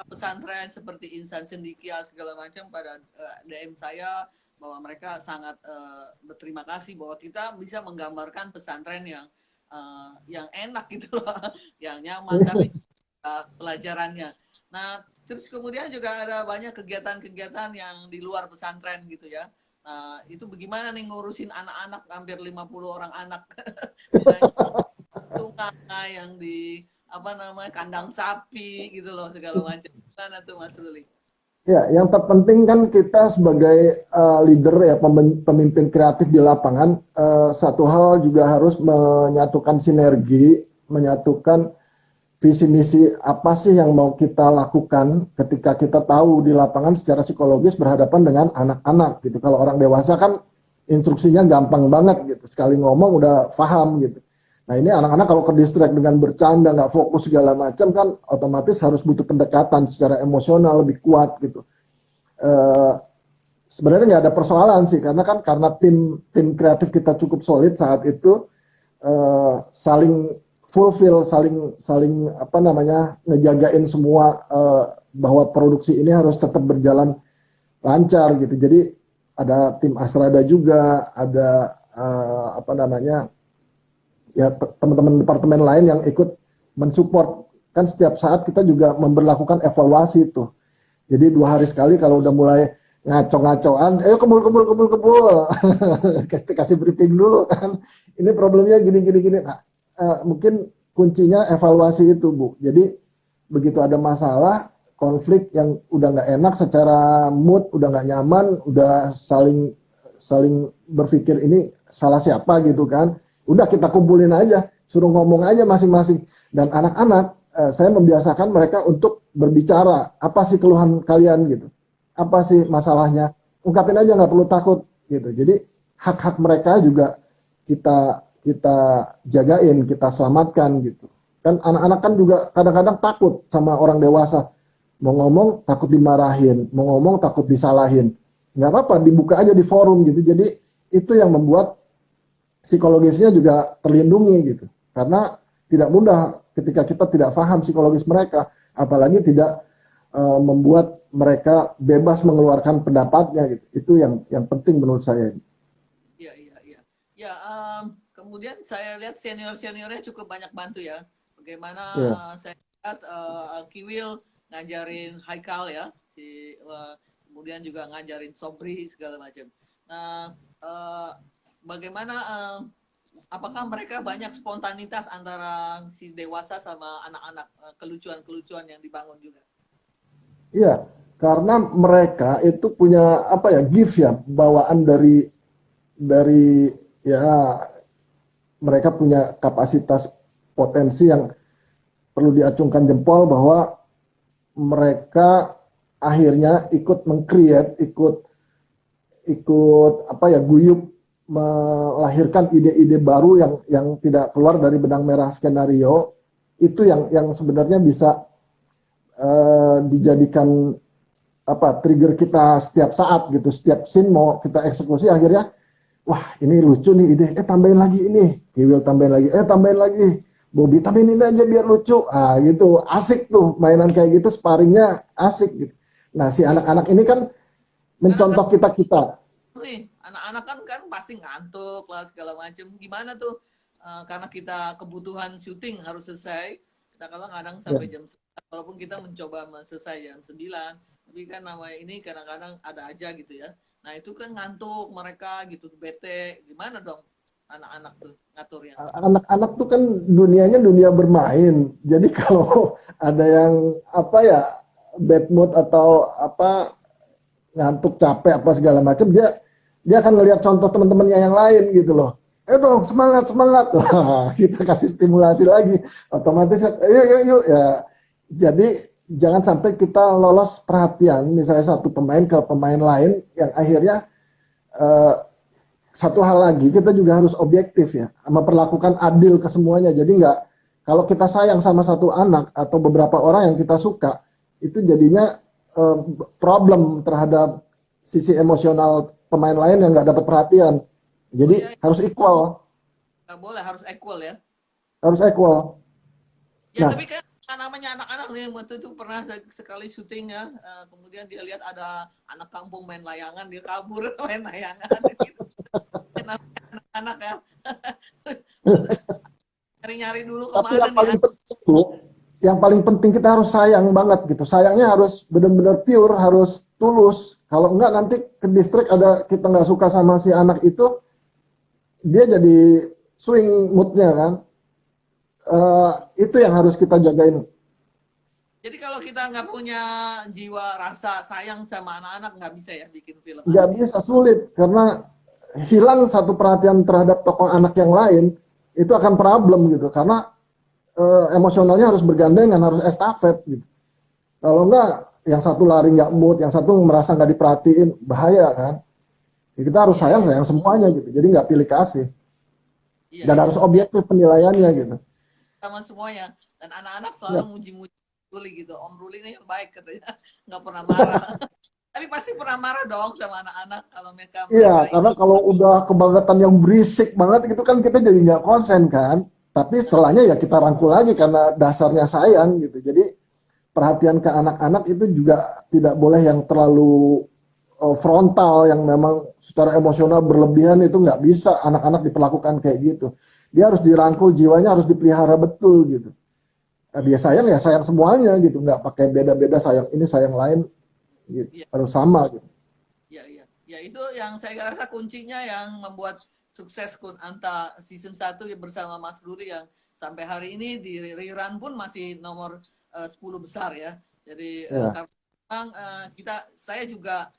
Pesantren seperti Insan Cendikia segala macam pada DM saya bahwa mereka sangat berterima kasih bahwa kita bisa menggambarkan pesantren yang enak gitu loh, yang nyaman tapi pelajarannya. Nah, terus kemudian juga ada banyak kegiatan-kegiatan yang di luar pesantren gitu ya. Itu bagaimana nih ngurusin anak-anak, hampir 50 orang anak. Misalnya tungkai yang di apa namanya kandang sapi gitu loh, segala macam. Gimana tuh Mas Ruli? Ya, yang terpenting kan kita sebagai leader ya, pemimpin kreatif di lapangan, satu hal juga harus menyatukan sinergi, menyatukan visi misi apa sih yang mau kita lakukan ketika kita tahu di lapangan secara psikologis berhadapan dengan anak-anak gitu. Kalau orang dewasa kan instruksinya gampang banget gitu, sekali ngomong udah paham gitu. Nah ini anak-anak kalau ke distract dengan bercanda, nggak fokus segala macam kan otomatis harus butuh pendekatan secara emosional lebih kuat gitu. Eh, Sebenarnya nggak ada persoalan sih karena tim tim kreatif kita cukup solid saat itu, saling fulfill, saling saling apa namanya ngejagain semua, bahwa produksi ini harus tetap berjalan lancar gitu. Jadi ada tim Asrada juga, ada apa namanya ya teman-teman departemen lain yang ikut mensupport. Kan setiap saat kita juga memberlakukan evaluasi itu. Jadi 2 hari sekali kalau udah mulai ngaco-ngacoan, ayo kumpul. Kasih briefing dulu kan. Ini problemnya gini. Nah, mungkin kuncinya evaluasi itu, Bu. Jadi begitu ada masalah, konflik yang udah nggak enak secara mood, udah nggak nyaman, udah saling saling berpikir ini salah siapa gitu kan. Udah kita kumpulin aja, suruh ngomong aja masing-masing. Dan anak-anak, saya membiasakan mereka untuk berbicara, apa sih keluhan kalian gitu, apa sih masalahnya, ungkapin aja, nggak perlu takut gitu. Jadi hak-hak mereka juga kita kita jagain, kita selamatkan gitu. Kan anak-anak kan juga kadang-kadang takut sama orang dewasa, mau ngomong takut dimarahin, mau ngomong takut disalahin. Nggak apa-apa, dibuka aja di forum gitu. Jadi itu yang membuat psikologisnya juga terlindungi gitu. Karena tidak mudah ketika kita tidak paham psikologis mereka, apalagi tidak membuat mereka bebas mengeluarkan pendapatnya gitu. Itu yang penting menurut saya. Iya, iya, iya. Ya, kemudian saya lihat senior-seniornya cukup banyak bantu ya. Bagaimana Ya. saya lihat Kiwil ngajarin Haikal ya, kemudian juga ngajarin Sobri segala macam. Nah, bagaimana apakah mereka banyak spontanitas antara si dewasa sama anak-anak, kelucuan-kelucuan yang dibangun juga? Iya, karena mereka itu punya apa ya, gift ya, bawaan dari ya, mereka punya kapasitas potensi yang perlu diacungkan jempol bahwa mereka akhirnya ikut meng-create, ikut ikut apa ya, guyup melahirkan ide-ide baru yang tidak keluar dari benang merah skenario. Itu yang sebenarnya bisa dijadikan apa, trigger kita setiap saat gitu, setiap scene mau kita eksekusi akhirnya, wah ini lucu nih ide, tambahin lagi ini, Kiwil tambahin lagi, tambahin lagi, Bobby tambahin ini aja biar lucu, gitu, asik tuh mainan kayak gitu, sparringnya asik gitu. Nah si anak-anak ini kan Karena mencontoh kita. nih anak-anak kan pasti ngantuk lah segala macam. Gimana tuh? Karena kita kebutuhan syuting harus selesai. Kita kadang-kadang Ya. sampai jam 9, walaupun kita mencoba selesai jam 9, tapi kan namanya ini kadang-kadang ada aja gitu ya. Nah itu kan ngantuk mereka gitu, bete. Gimana dong anak-anak tuh ngaturnya? Anak-anak tuh kan dunianya dunia bermain. Jadi kalau ada yang apa ya, bad mood atau apa, ngantuk, capek apa segala macam, dia akan ngelihat contoh teman-temannya yang lain gitu loh. Dong semangat semangat, wah kita kasih stimulasi lagi, otomatis yuk ya. Jadi jangan sampai kita lolos perhatian misalnya satu pemain ke pemain lain, yang akhirnya eh, satu hal lagi, kita juga harus objektif ya, memperlakukan adil ke semuanya. Jadi nggak, kalau kita sayang sama satu anak atau beberapa orang yang kita suka, itu jadinya problem terhadap sisi emosional pemain lain yang nggak dapat perhatian. Oh Jadi iya, harus equal, nggak boleh, harus equal ya. harus equal. Ya Nah, tapi kan namanya anak-anak nih, waktu itu pernah sekali syuting ya, kemudian dia lihat ada anak kampung main layangan, dia kabur main layangan gitu. Anak-anak ya. Terus nyari-nyari dulu tapi kemana yang nih paling penting, Bu, yang paling penting kita harus sayang banget gitu. Sayangnya harus benar-benar pure, harus tulus. Kalau enggak nanti ke distrik ada kita nggak suka sama si anak itu, dia jadi swing moodnya kan. Itu yang harus kita jagain. Jadi kalau kita nggak punya jiwa rasa sayang sama anak-anak, nggak bisa ya bikin film Nggak anak ya? bisa, sulit karena hilang satu perhatian terhadap tokoh anak yang lain itu akan problem gitu, karena emosionalnya harus bergandengan, harus estafet gitu. Kalau enggak, yang satu lari nggak mood, yang satu merasa nggak diperhatiin, bahaya kan. Ya, kita harus Iya, sayang semuanya gitu, jadi nggak pilih kasih iya, dan iya. harus objektif penilaiannya gitu. Sama semuanya. Dan anak-anak Ya, selalu muji-muji Ruli gitu. Om Ruli ini yang baik katanya, nggak pernah marah. Tapi pasti pernah marah dong sama anak-anak kalau mereka iya, mereka ini. karena kalau udah kebangetan yang berisik banget gitu kan kita jadi nggak konsen kan. Tapi setelahnya ya kita rangkul lagi karena dasarnya sayang gitu. Jadi perhatian ke anak-anak itu juga tidak boleh yang terlalu frontal, yang memang secara emosional berlebihan, itu nggak bisa anak-anak diperlakukan kayak gitu. Dia harus dirangkul, jiwanya harus dipelihara betul gitu. Dia sayang ya sayang semuanya gitu, nggak pakai beda-beda sayang ini sayang lain gitu, Iya, harus sama gitu. iya, iya. Ya itu yang saya rasa kuncinya yang membuat sukses Kun Anta season 1 bersama Mas Ruli yang sampai hari ini di rerun pun masih nomor 10 besar ya. Jadi Ya, karena memang saya juga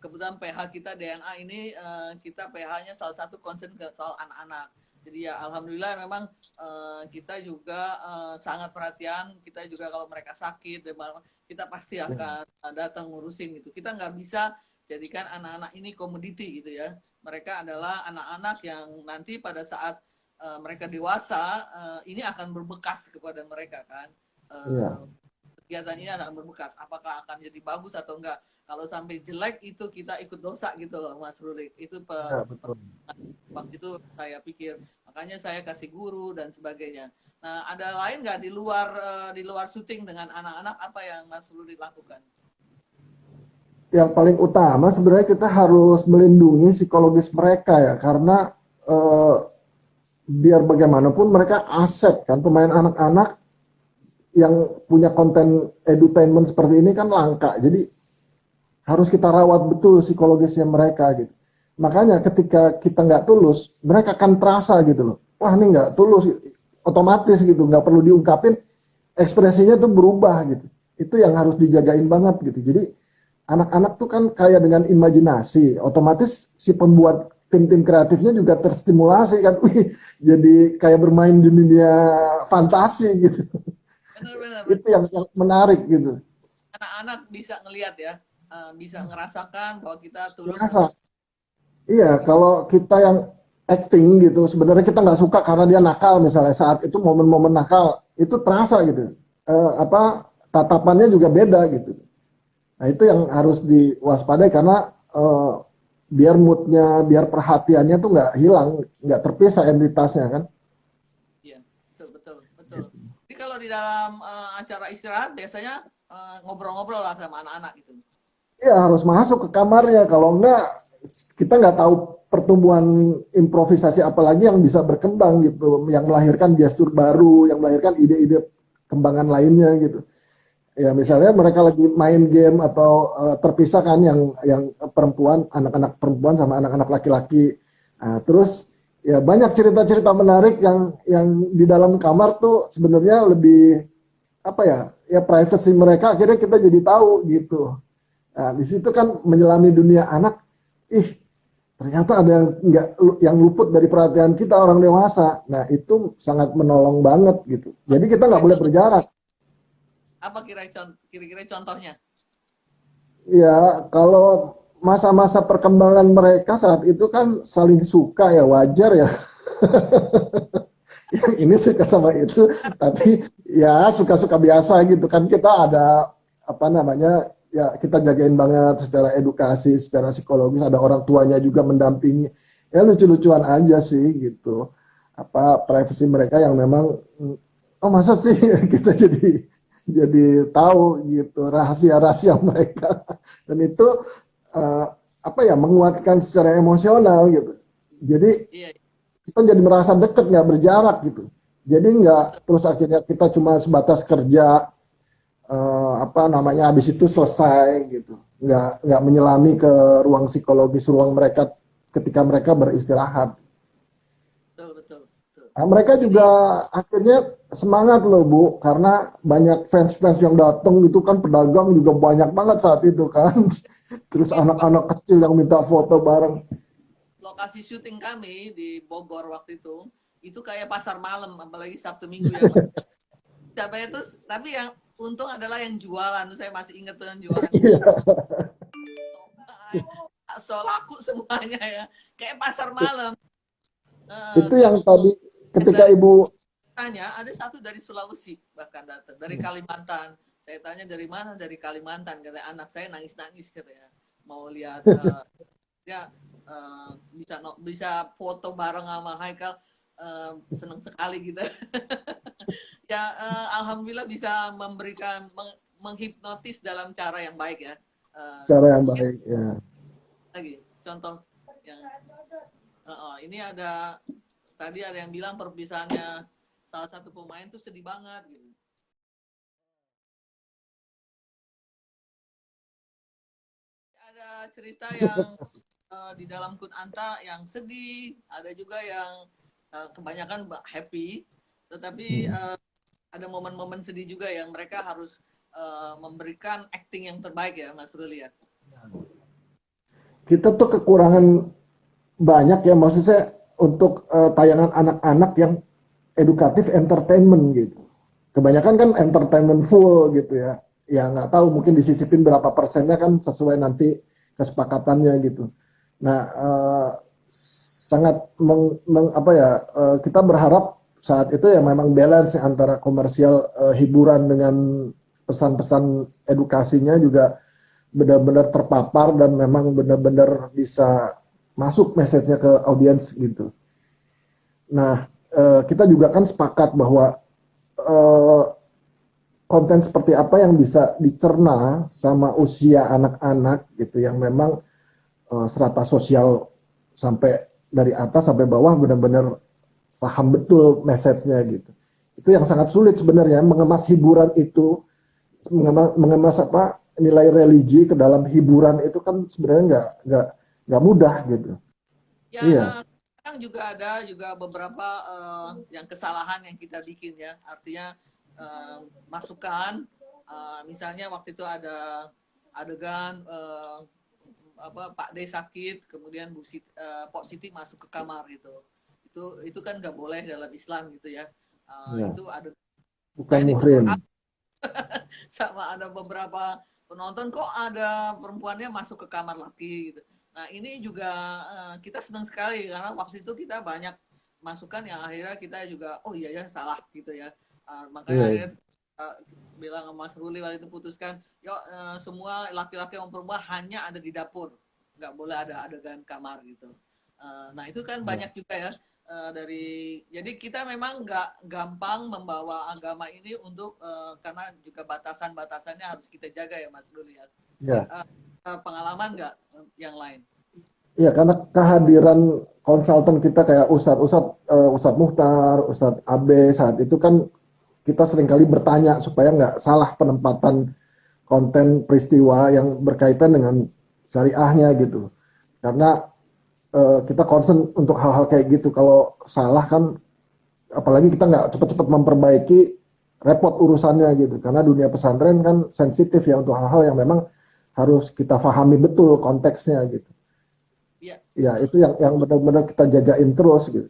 kebetulan PH kita DNA ini kita PH-nya salah satu concern ke soal anak-anak. Jadi ya alhamdulillah memang kita juga sangat perhatian. Kita juga kalau mereka sakit, kita pasti akan datang ngurusin gitu. Kita nggak bisa jadikan anak-anak ini komoditi gitu ya. Mereka adalah anak-anak yang nanti pada saat mereka dewasa ini akan berbekas kepada mereka kan. iya, Kegiatan ini akan berbekas. Apakah akan jadi bagus atau enggak? Kalau sampai jelek itu kita ikut dosa gitu loh Mas Ruli. Itu iya betul. waktu itu saya pikir. Makanya saya kasih guru dan sebagainya. Nah, ada lain nggak di luar syuting dengan anak-anak apa yang Mas Ruli lakukan? Yang paling utama sebenarnya kita harus melindungi psikologis mereka ya, karena eh, biar bagaimanapun mereka aset kan, pemain anak-anak yang punya konten edutainment seperti ini kan langka, jadi harus kita rawat betul psikologisnya mereka gitu. Makanya ketika kita nggak tulus, mereka akan terasa gitu loh, wah ini nggak tulus, otomatis gitu, nggak perlu diungkapin, ekspresinya tuh berubah gitu. Itu yang harus dijagain banget gitu. Jadi anak-anak tuh kan kaya dengan imajinasi, otomatis si pembuat tim-tim kreatifnya juga terstimulasi kan, wih, jadi kayak bermain di dunia fantasi gitu. Benar-benar Itu yang menarik gitu. anak-anak bisa ngelihat ya, bisa ngerasakan bahwa kita tulus Biasa. Iya, kalau kita yang acting gitu, sebenarnya kita nggak suka karena dia nakal misalnya, saat itu momen-momen nakal itu terasa gitu. Apa tatapannya juga beda gitu. Nah itu yang harus diwaspadai karena biar moodnya, biar perhatiannya tuh nggak hilang, nggak terpisah entitasnya kan. Iya, betul, betul, betul. Jadi kalau di dalam acara istirahat biasanya ngobrol-ngobrol lah sama anak-anak gitu. Iya harus masuk ke kamarnya, kalau enggak kita nggak tahu pertumbuhan improvisasi apalagi yang bisa berkembang gitu, yang melahirkan gestur baru, yang melahirkan ide-ide kembangan lainnya gitu. Ya misalnya mereka lagi main game atau terpisah kan, yang perempuan, anak-anak perempuan sama anak-anak laki-laki. Nah, terus ya banyak cerita-cerita menarik yang di dalam kamar tuh sebenarnya lebih apa ya, ya privacy mereka akhirnya kita jadi tahu gitu. Nah, di situ kan menyelami dunia anak, ih ternyata ada yang luput dari perhatian kita orang dewasa. Nah itu sangat menolong banget gitu. Jadi kita nggak boleh berjarak. Apa kira-kira contohnya? Ya, kalau masa-masa perkembangan mereka saat itu kan saling suka ya, wajar ya. Yang ini suka sama itu, tapi ya suka-suka biasa gitu kan. Kita ada apa namanya, ya kita jagain banget secara edukasi, secara psikologis. Ada orang tuanya juga mendampingi. Ya lucu-lucuan aja sih gitu. Apa privacy mereka yang memang, oh masa sih kita jadi tahu gitu rahasia-rahasia mereka, dan itu uh, apa ya, menguatkan secara emosional gitu. Jadi Iya, kita jadi merasa deket, nggak berjarak gitu. Jadi nggak terus akhirnya kita cuma sebatas kerja, apa namanya, habis itu selesai gitu. nggak menyelami ke ruang psikologis, ruang mereka ketika mereka beristirahat. betul, betul, betul. Nah, mereka Ini juga akhirnya semangat loh Bu, karena banyak fans-fans yang datang itu kan, pedagang juga banyak banget saat itu kan. Terus mungkin anak-anak kecil yang minta foto bareng. lokasi syuting kami di Bogor waktu itu kayak pasar malam, apalagi Sabtu Minggu ya. Sampai terus, tapi yang untung adalah yang jualan, saya masih ingat tuh yang jualan so laku semuanya ya, kayak pasar malam. Itu Terus yang tadi ketika dari Ibu, tanya, ada satu dari Sulawesi bahkan datang, dari Kalimantan. Saya tanya dari mana, dari Kalimantan, kata anak saya nangis-nangis katanya, mau lihat ya bisa foto bareng sama Haikal, senang sekali gitu. Ya alhamdulillah bisa memberikan menghipnotis dalam cara yang baik ya. cara yang Mungkin baik ya. lagi contoh yang ini ada tadi ada yang bilang perpisahannya salah satu pemain tuh sedih banget gitu. Ada cerita yang di dalam Kun Anta yang sedih, ada juga yang kebanyakan happy, tetapi ada momen-momen sedih juga yang mereka harus memberikan acting yang terbaik ya Mas Ruli ya. Kita tuh kekurangan banyak ya, maksud saya untuk tayangan anak-anak yang edukatif entertainment gitu. Kebanyakan kan entertainment full gitu ya. Ya nggak tahu mungkin disisipin berapa persennya kan sesuai nanti kesepakatannya gitu. Nah, sangat apa ya, kita berharap saat itu ya memang balance antara komersial, hiburan dengan pesan-pesan edukasinya juga benar-benar terpapar dan memang benar-benar bisa masuk message-nya ke audiens gitu. Nah, kita juga kan sepakat bahwa konten seperti apa yang bisa dicerna sama usia anak-anak gitu, yang memang strata sosial sampai dari atas sampai bawah benar-benar paham betul message-nya gitu. Itu yang sangat sulit sebenarnya, mengemas hiburan itu, mengemas apa, nilai religi ke dalam hiburan itu kan sebenarnya nggak mudah gitu. Ya Iya. sekarang juga ada juga beberapa yang kesalahan yang kita bikin ya, artinya masukan, misalnya waktu itu ada adegan Pak D sakit, kemudian Pok Siti masuk ke kamar gitu. Itu kan nggak boleh dalam Islam gitu ya. Ya. Itu ada Bukan saya ditegur muhrim. sama ada beberapa penonton, kok ada perempuannya masuk ke kamar laki gitu. Nah ini juga kita senang sekali karena waktu itu kita banyak masukan yang akhirnya kita juga oh iya ya salah gitu ya. Makanya Iya. akhirnya bilang sama Mas Ruli waktu itu putuskan, yuk semua laki-laki yang perempuan hanya ada di dapur, nggak boleh ada adegan kamar gitu. Nah itu kan banyak juga ya jadi kita memang nggak gampang membawa agama ini untuk karena juga batasan-batasannya harus kita jaga ya Mas Ruli ya. Ya. Pengalaman nggak yang lain? Iya, karena kehadiran konsultan kita kayak Ustadz Muhtar, Ustadz Abe saat itu kan kita seringkali bertanya supaya nggak salah penempatan konten peristiwa yang berkaitan dengan syariahnya gitu. Karena kita concern untuk hal-hal kayak gitu. Kalau salah kan, apalagi kita nggak cepat-cepat memperbaiki, repot urusannya gitu. Karena dunia pesantren kan sensitif ya untuk hal-hal yang memang harus kita pahami betul konteksnya gitu. Iya. Ya itu yang benar-benar kita jagain terus gitu.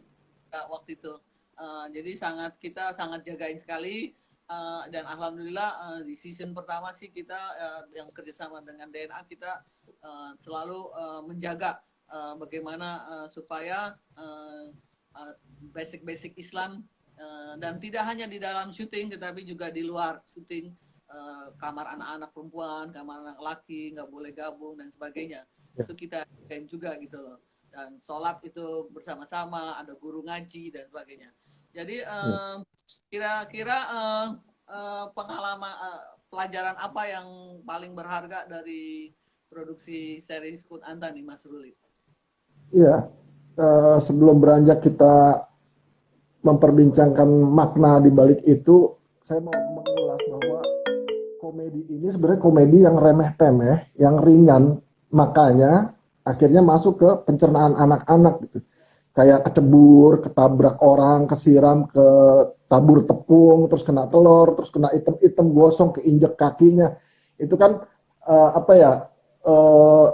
Waktu itu, jadi kita sangat jagain sekali. Dan alhamdulillah di season pertama sih kita yang kerjasama dengan DNA kita selalu menjaga bagaimana supaya basic-basic Islam dan tidak hanya di dalam syuting tetapi juga di luar syuting, kamar anak-anak perempuan, kamar anak laki nggak boleh gabung dan sebagainya. Itu kita juga gitu loh. Dan sholat itu bersama-sama, ada guru ngaji dan sebagainya. Jadi kira-kira pengalaman pelajaran apa yang paling berharga dari produksi seri Kun Anta nih Mas Ruli? Iya, sebelum beranjak kita memperbincangkan makna di balik itu, saya mau mengulas bahwa komedi ini sebenarnya komedi yang remeh-temeh, yang ringan, makanya akhirnya masuk ke pencernaan anak-anak gitu. Kayak kecebur, ketabrak orang, kesiram, ketabur tepung, terus kena telur, terus kena item-item gosong, keinjek kakinya. Itu kan apa ya, eh,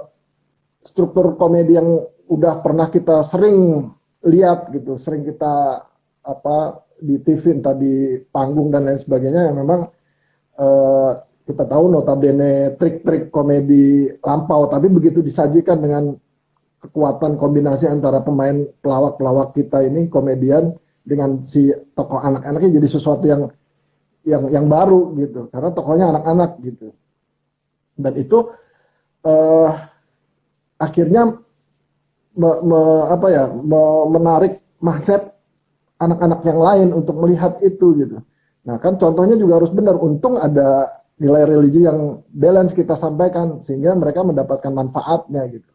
struktur komedi yang udah pernah kita sering lihat gitu, sering kita apa di TV, entah di panggung dan lain sebagainya, yang memang eh, kita tahu notabene trik-trik komedi lampau, tapi begitu disajikan dengan kekuatan kombinasi antara pemain pelawak-pelawak kita ini komedian dengan si tokoh anak-anaknya, jadi sesuatu yang baru gitu, karena tokohnya anak-anak gitu, dan itu eh, akhirnya menarik magnet anak-anak yang lain untuk melihat itu gitu. Nah kan contohnya juga harus benar, untung ada nilai religi yang balance kita sampaikan sehingga mereka mendapatkan manfaatnya gitu.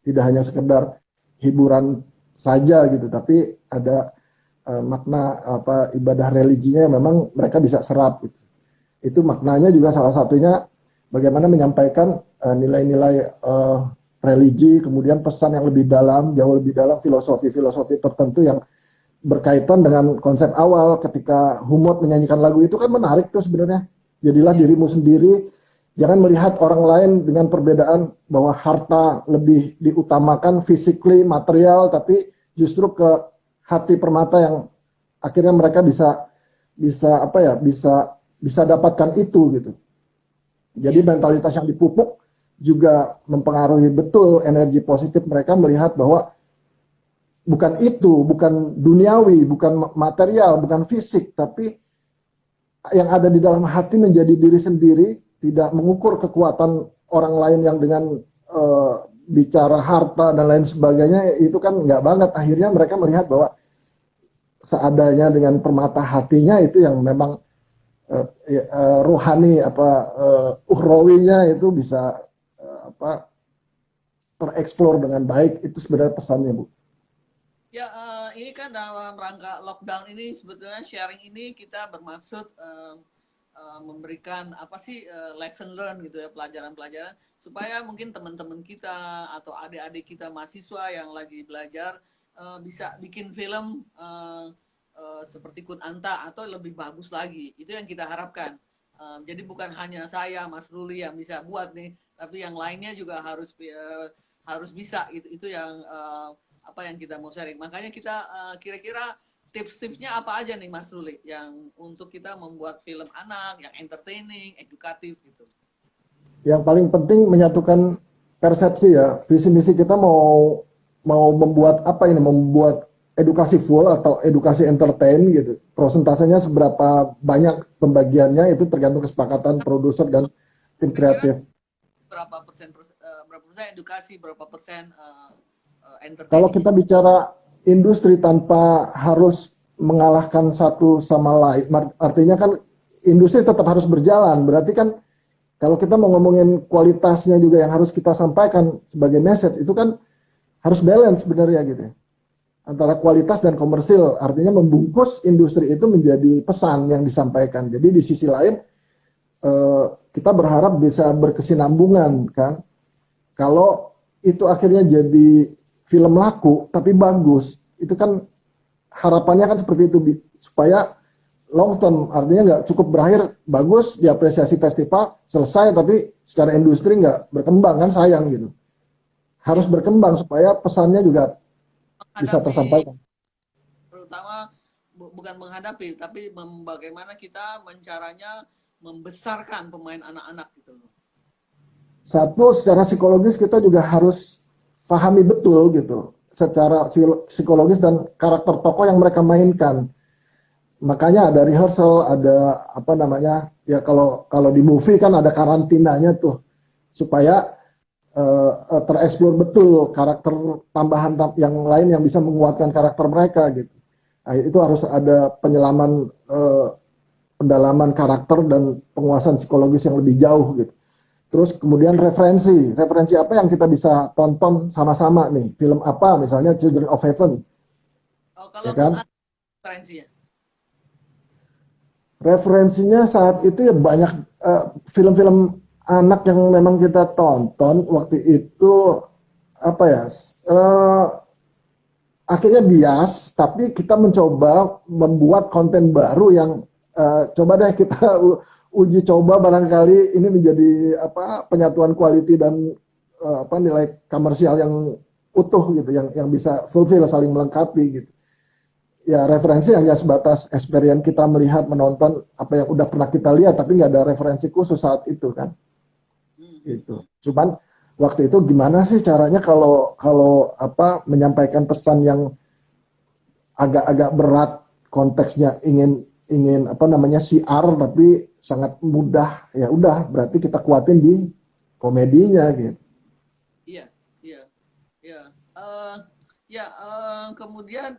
Tidak hanya sekedar hiburan saja gitu, tapi ada makna apa ibadah religinya yang memang mereka bisa serap gitu. Itu maknanya juga salah satunya bagaimana menyampaikan nilai-nilai religi, kemudian pesan yang lebih dalam, jauh lebih dalam, filosofi-filosofi tertentu yang berkaitan dengan konsep awal ketika Humot menyanyikan lagu itu kan menarik tuh sebenarnya. Jadilah dirimu sendiri, jangan melihat orang lain dengan perbedaan bahwa harta lebih diutamakan, physically, material, tapi justru ke hati permata yang akhirnya mereka bisa dapatkan itu gitu. Jadi mentalitas yang dipupuk juga mempengaruhi betul energi positif mereka melihat bahwa bukan itu, bukan duniawi, bukan material, bukan fisik, tapi yang ada di dalam hati menjadi diri sendiri, tidak mengukur kekuatan orang lain yang dengan bicara harta dan lain sebagainya, itu kan nggak banget. Akhirnya mereka melihat bahwa seadanya dengan permata hatinya itu yang memang rohani ukhrawinya itu bisa tereksplor dengan baik. Itu sebenarnya pesannya, Bu. Ya, ini kan dalam rangka lockdown ini sebetulnya sharing ini kita bermaksud memberikan apa sih lesson learn gitu ya, pelajaran-pelajaran supaya mungkin teman-teman kita atau adik-adik kita mahasiswa yang lagi belajar bisa bikin film seperti Kun Anta atau lebih bagus lagi. Itu yang kita harapkan. Jadi bukan hanya saya, Mas Ruli yang bisa buat nih, tapi yang lainnya juga harus bisa. Itu yang apa yang kita mau sharing. Makanya kita kira-kira tips-tipsnya apa aja nih Mas Ruli yang untuk kita membuat film anak yang entertaining, edukatif gitu. Yang paling penting menyatukan persepsi ya. Visi misi kita mau membuat apa ini? Membuat edukasi full atau edukasi entertain gitu. Prosentasenya seberapa banyak pembagiannya itu tergantung kesepakatan produser dan tim kreatif. Berapa persen edukasi, berapa persen entertain? Kalau kita bicara industri tanpa harus mengalahkan satu sama lain, artinya kan industri tetap harus berjalan. Berarti kan kalau kita mau ngomongin kualitasnya juga yang harus kita sampaikan sebagai message, itu kan harus balance sebenarnya gitu. Antara kualitas dan komersil, artinya membungkus industri itu menjadi pesan yang disampaikan. Jadi di sisi lain kita berharap bisa berkesinambungan kan. Kalau itu akhirnya jadi film laku tapi bagus, itu kan harapannya kan seperti itu, supaya long term, artinya nggak cukup berakhir bagus diapresiasi festival selesai tapi secara industri nggak berkembang, kan sayang gitu. Harus berkembang supaya pesannya juga bisa tersampaikan. Terutama bukan menghadapi, tapi bagaimana kita caranya membesarkan pemain anak-anak gitu loh. Satu, secara psikologis kita juga harus pahami betul gitu, secara psikologis dan karakter tokoh yang mereka mainkan. Makanya ada rehearsal, ada apa namanya ya, kalau di movie kan ada karantinanya tuh supaya tereksplor betul karakter tambahan yang lain yang bisa menguatkan karakter mereka gitu. Nah, itu harus ada penyelaman pendalaman karakter dan penguasaan psikologis yang lebih jauh gitu. Terus kemudian referensi apa yang kita bisa tonton sama-sama nih, film apa misalnya Children of Heaven. Oh, kalau ya kan? referensinya Referensinya saat itu ya banyak film-film anak yang memang kita tonton waktu itu apa ya akhirnya bias, tapi kita mencoba membuat konten baru yang coba deh kita uji coba barangkali ini menjadi apa penyatuan quality dan apa nilai komersial yang utuh gitu, yang bisa fulfill saling melengkapi gitu. Ya referensi hanya sebatas experience kita melihat menonton apa yang udah pernah kita lihat, tapi nggak ada referensi khusus saat itu kan. Gitu. Cuman waktu itu gimana sih caranya kalau kalau apa menyampaikan pesan yang agak-agak berat konteksnya ingin ingin apa namanya siar tapi sangat mudah, ya udah berarti kita kuatin di komedinya gitu. Iya, iya, iya. Ya, kemudian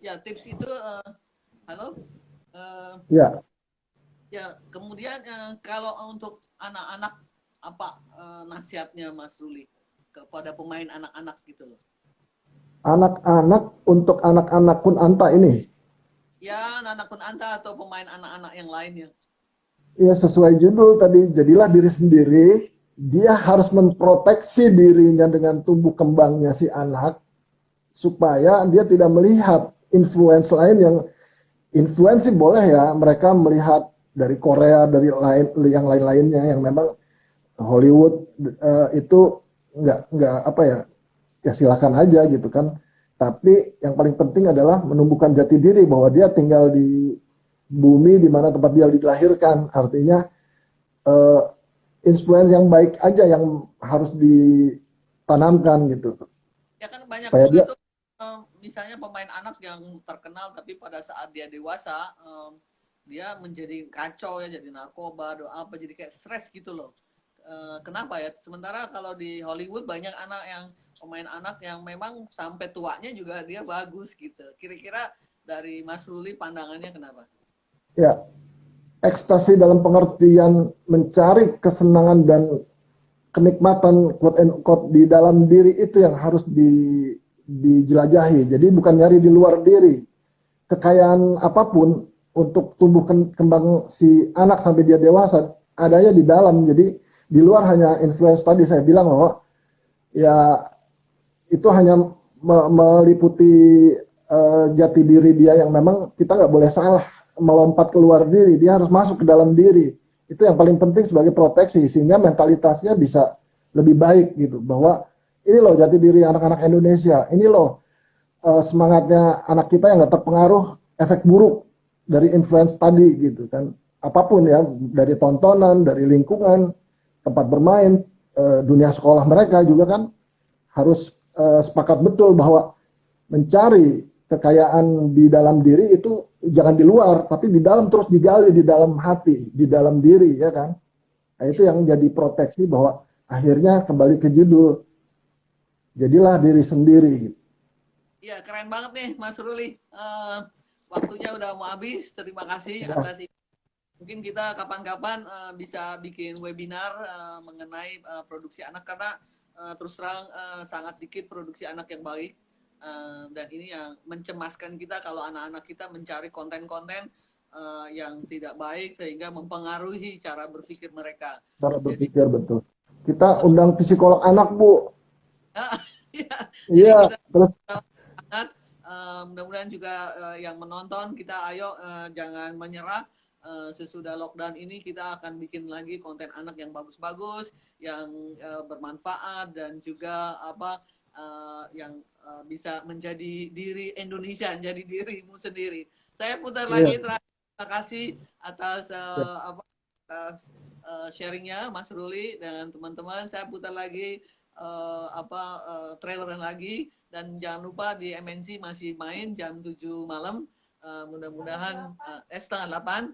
ya tips itu halo. Eh, Ya, ya, kemudian kalau untuk anak-anak apa nasihatnya Mas Ruli kepada pemain anak-anak gitu loh. anak-anak untuk anak-anak pun anta ini Ya, anak-anak pun anta atau pemain anak-anak yang lainnya. ya sesuai judul tadi, jadilah diri sendiri. Dia harus memproteksi dirinya dengan tumbuh kembangnya si anak supaya dia tidak melihat influence lain yang influensi boleh ya mereka melihat dari Korea dari lain yang lain-lainnya yang memang Hollywood itu nggak apa ya ya silakan aja gitu kan, tapi yang paling penting adalah menumbuhkan jati diri bahwa dia tinggal di bumi di mana tempat dia dilahirkan, artinya uh, influence yang baik aja yang harus ditanamkan gitu Ya kan banyak supaya juga dia tuh misalnya pemain anak yang terkenal tapi pada saat dia dewasa dia menjadi kacau ya, jadi narkoba atau apa, jadi kayak stres gitu loh. Kenapa ya? Sementara kalau di Hollywood banyak anak yang pemain anak yang memang sampai tuanya juga dia bagus gitu. Kira-kira dari Mas Ruli pandangannya kenapa? ya ekstasi dalam pengertian mencari kesenangan dan kenikmatan quote and quote di dalam diri itu yang harus dijelajahi. Jadi bukan nyari di luar diri. Kekayaan apapun untuk tumbuh kembang si anak sampai dia dewasa adanya di dalam. Jadi di luar hanya influence tadi saya bilang bahwa ya itu hanya meliputi jati diri dia yang memang kita nggak boleh salah melompat keluar diri, dia harus masuk ke dalam diri. Itu yang paling penting sebagai proteksi sehingga mentalitasnya bisa lebih baik gitu, bahwa ini loh jati diri anak-anak Indonesia, ini loh semangatnya anak kita yang nggak terpengaruh efek buruk dari influence tadi gitu kan, apapun ya, dari tontonan, dari lingkungan tempat bermain, dunia sekolah mereka juga kan harus sepakat betul bahwa mencari kekayaan di dalam diri itu jangan di luar, tapi di dalam, terus digali di dalam hati, di dalam diri ya kan. Nah, itu yang jadi proteksi bahwa akhirnya kembali ke judul, jadilah diri sendiri. Iya, keren banget nih Mas Ruli. Waktunya udah mau habis. Terima kasih Ya, atas ini. Mungkin kita kapan-kapan bisa bikin webinar mengenai produksi anak karena terus terang sangat dikit produksi anak yang baik. Dan ini yang mencemaskan kita kalau anak-anak kita mencari konten-konten yang tidak baik sehingga mempengaruhi cara berpikir mereka. cara Jadi berpikir betul. Kita undang psikolog anak, Bu. ya, jadi Iya, kita terus sangat mudah-mudahan juga yang menonton kita ayo jangan menyerah. Sesudah lockdown ini kita akan bikin lagi konten anak yang bagus-bagus, yang bermanfaat dan juga apa yang bisa menjadi diri Indonesia, menjadi dirimu sendiri. Saya putar iya, lagi terakhir. Terima kasih atas apa sharingnya Mas Ruli dan teman-teman. Saya putar lagi trailer lagi dan jangan lupa di MNC masih main jam 7 malam. Mudah-mudahan setengah 8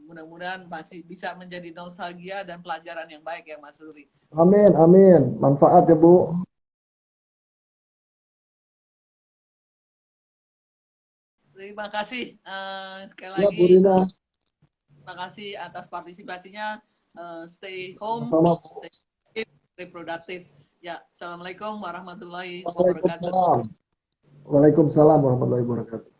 mudah-mudahan masih bisa menjadi nostalgia dan pelajaran yang baik ya Mas Ruli. amin, amin. Manfaat ya, Bu. Terima kasih sekali Ya, lagi Bu Rina. terima kasih atas partisipasinya. Stay home, Sama-sama. stay safe, stay produktif. Ya, assalamualaikum warahmatullahi wabarakatuh. Waalaikumsalam. Waalaikumsalam warahmatullahi wabarakatuh.